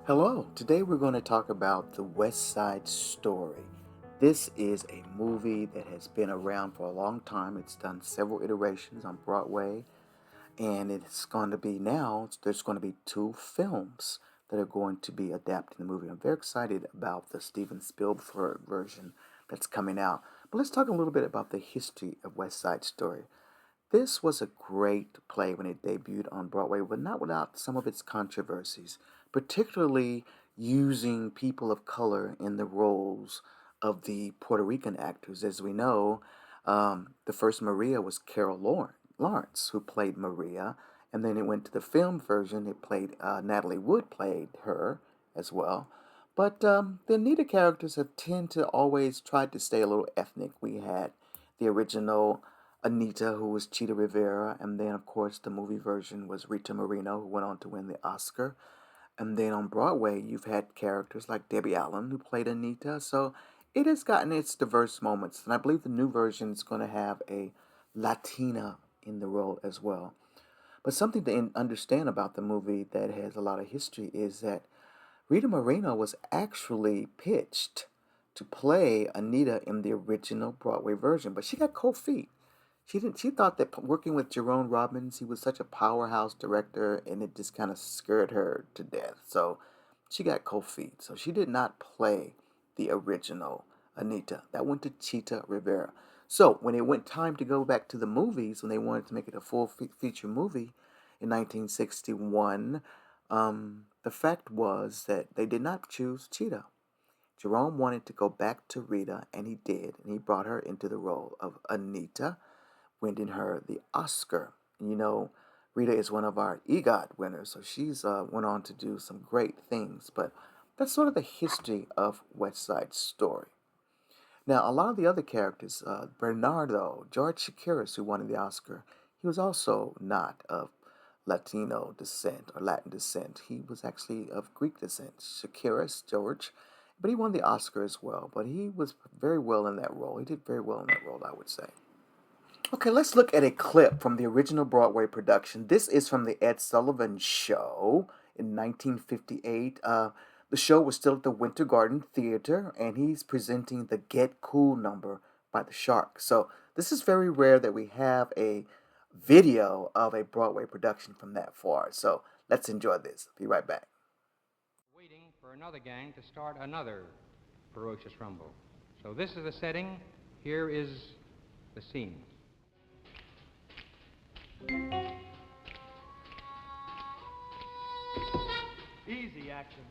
Hello, today we're going to talk about The West Side Story. This is a movie that has been around for a long time. It's done several iterations on Broadway, and it's going to be now, there's going to be two films that are going to be adapted in the movie. I'm very excited about the Steven Spielberg version that's coming out. But let's talk a little bit about the history of West Side Story. This was a great play when it debuted on Broadway, but not without some of its controversies, particularly using people of color in the roles of the Puerto Rican actors. As we know, the first Maria was Lawrence, who played Maria, and then it went to the film version. It played Natalie Wood played her as well. But the Anita characters have tend to always try to stay a little ethnic. We had the original Anita, who was Chita Rivera, and then, of course, the movie version was Rita Moreno, who went on to win the Oscar. And then on Broadway, you've had characters like Debbie Allen, who played Anita. So it has gotten its diverse moments. And I believe the new version is going to have a Latina in the role as well. But something to understand about the movie that has a lot of history is that Rita Moreno was actually pitched to play Anita in the original Broadway version, but she got cold feet. She thought that working with Jerome Robbins, he was such a powerhouse director, and it just kind of scared her to death. So she got cold feet. So she did not play the original Anita. That went to Chita Rivera. So when it went time to go back to the movies, when they wanted to make it a full feature movie in 1961, the fact was that they did not choose Chita. Jerome wanted to go back to Rita, and he did, and he brought her into the role of Anita, winning her the Oscar. And Rita is one of our EGOT winners, so she's went on to do some great things. But that's sort of the history of West Side Story. Now, a lot of the other characters, Bernardo, George Chakiris, who won the Oscar, he was also not of Latino descent or Latin descent. He was actually of Greek descent. Chakiris, George, but he won the Oscar as well. But he was very well in that role. He did very well in that role, I would say. Okay, let's look at a clip from the original Broadway production. This is from the Ed Sullivan Show in 1958. The show was still at the Winter Garden Theater, and he's presenting the Get Cool number by the Sharks. So this is very rare that we have a video of a Broadway production from that far. So let's enjoy this. Be right back. Waiting for another gang to start another ferocious rumble. So this is the setting. Here is the scene. Easy action.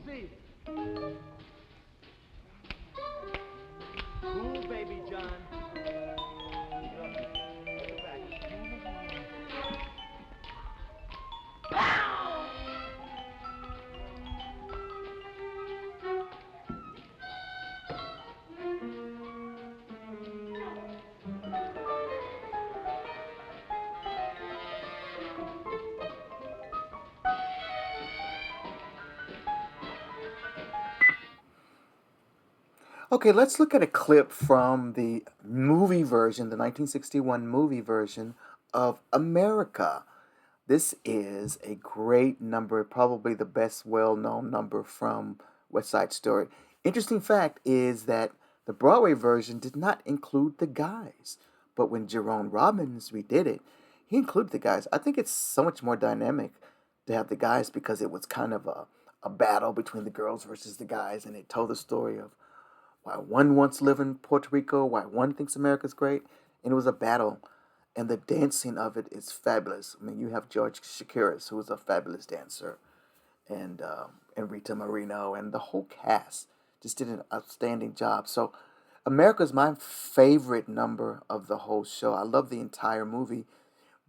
Easy. Cool, baby John. Okay, let's look at a clip from the movie version, the 1961 movie version of America. This is a great number, probably the best well-known number from West Side Story. Interesting fact is that the Broadway version did not include the guys, but when Jerome Robbins redid it, he included the guys. I think it's so much more dynamic to have the guys because it was kind of a battle between the girls versus the guys, and it told the story of why one wants to live in Puerto Rico, why one thinks America's great, and it was a battle. And the dancing of it is fabulous. I mean, you have George Chakiris, who is a fabulous dancer, and Rita Moreno, and the whole cast just did an outstanding job. So, America is my favorite number of the whole show. I love the entire movie,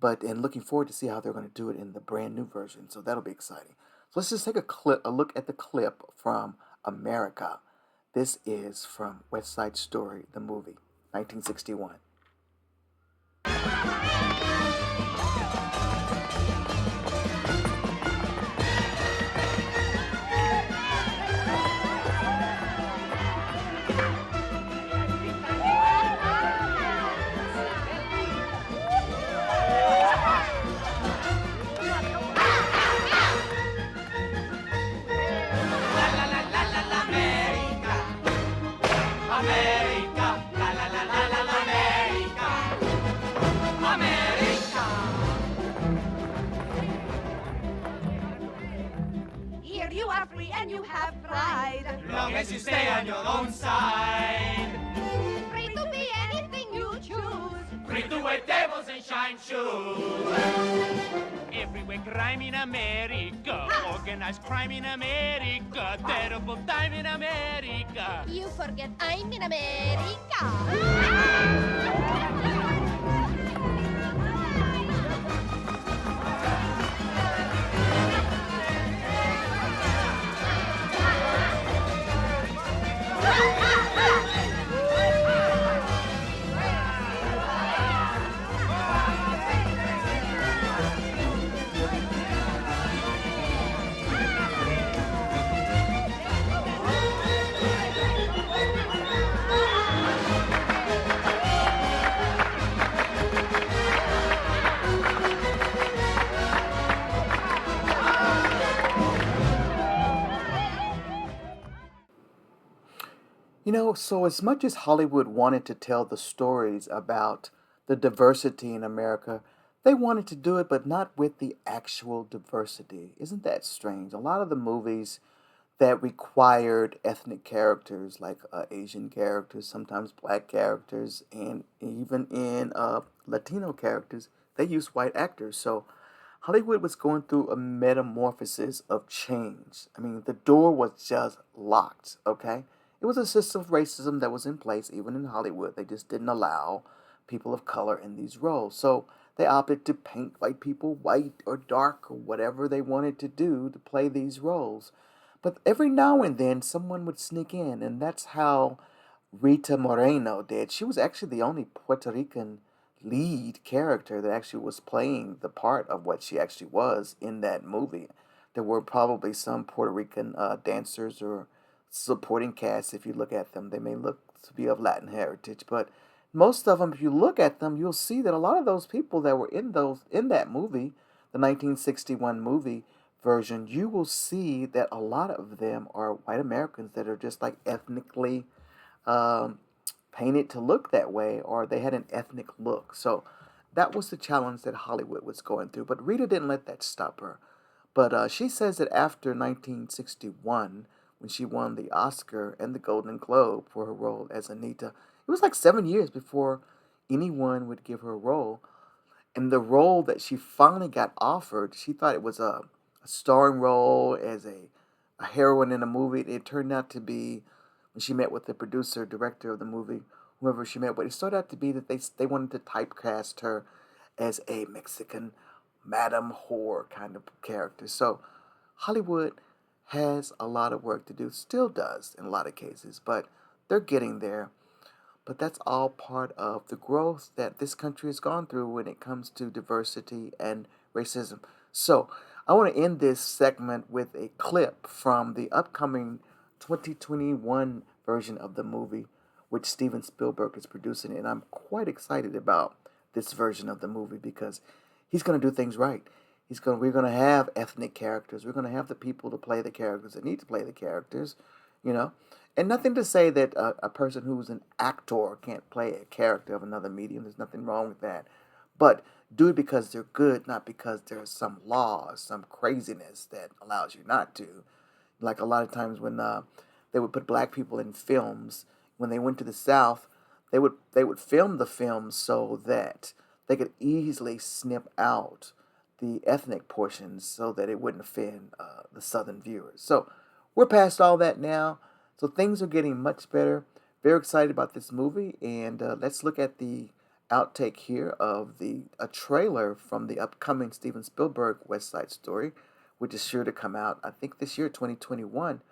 and looking forward to see how they're going to do it in the brand new version. So that'll be exciting. So let's just take a look at the clip from America. This is from West Side Story, the movie, 1961. you are free and you have pride. Long as you stay on your own side. Free to be anything you choose. Free to wear tables and shine shoes. Everywhere crime in America. Organized crime in America. Terrible time in America. You forget I'm in America. You know, so as much as Hollywood wanted to tell the stories about the diversity in America, they wanted to do it, but not with the actual diversity. Isn't that strange? A lot of the movies that required ethnic characters, like Asian characters, sometimes black characters, and even in Latino characters, they used white actors. So Hollywood was going through a metamorphosis of change. I mean, the door was just locked, okay? It was a system of racism that was in place even in Hollywood. They just didn't allow people of color in these roles. So they opted to paint white people white or dark or whatever they wanted to do to play these roles. But every now and then someone would sneak in, and that's how Rita Moreno did. She was actually the only Puerto Rican lead character that actually was playing the part of what she actually was in that movie. There were probably some Puerto Rican dancers or supporting cast. If you look at them, they may look to be of Latin heritage, but most of them, if you look at them, you'll see that a lot of those people that were in that movie, the 1961 movie version, you will see that a lot of them are white Americans that are just like ethnically um, painted to look that way, or they had an ethnic look. So that was the challenge that Hollywood was going through. But Rita didn't let that stop her. But she says that after 1961, when she won the Oscar and the Golden Globe for her role as Anita, it was like 7 years before anyone would give her a role. And the role that she finally got offered, she thought it was a starring role as a heroine in a movie. It turned out to be, when she met with the producer, director of the movie, whoever she met with, it started out to be that they wanted to typecast her as a Mexican Madame Whore kind of character. So Hollywood has a lot of work to do, still does in a lot of cases, but they're getting there. But that's all part of the growth that this country has gone through when it comes to diversity and racism. So I want to end this segment with a clip from the upcoming 2021 version of the movie, which Steven Spielberg is producing. And I'm quite excited about this version of the movie because he's going to do things right. We're going to have ethnic characters. We're going to have the people to play the characters that need to play the characters, you know. And nothing to say that a person who's an actor can't play a character of another medium. There's nothing wrong with that. But do it because they're good, not because there's some law or some craziness that allows you not to. Like a lot of times when they would put black people in films, when they went to the South, they would film the films so that they could easily snip out the ethnic portions so that it wouldn't offend the Southern viewers. So we're past all that now. So things are getting much better. Very excited about this movie. And let's look at the outtake here of a trailer from the upcoming Steven Spielberg West Side Story, which is sure to come out, I think, this year, 2021.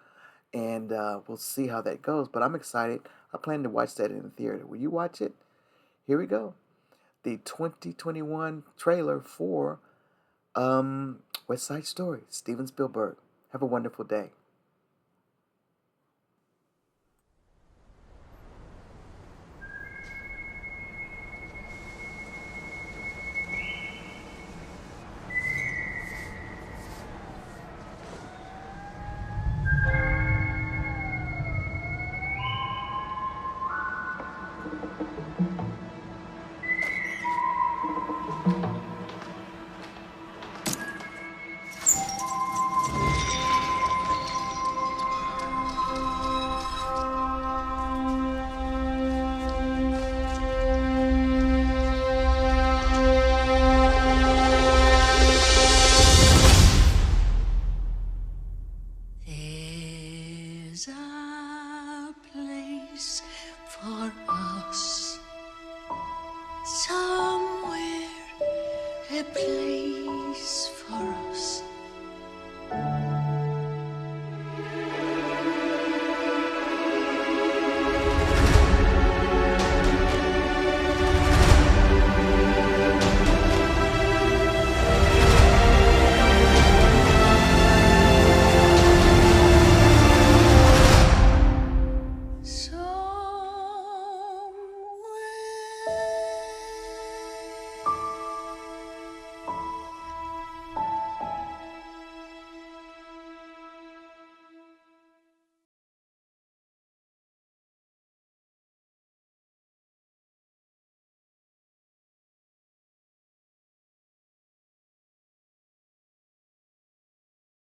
And we'll see how that goes. But I'm excited. I plan to watch that in the theater. Will you watch it? Here we go. The 2021 trailer for West Side Story, Steven Spielberg. Have a wonderful day. is a place for us. Somewhere, a place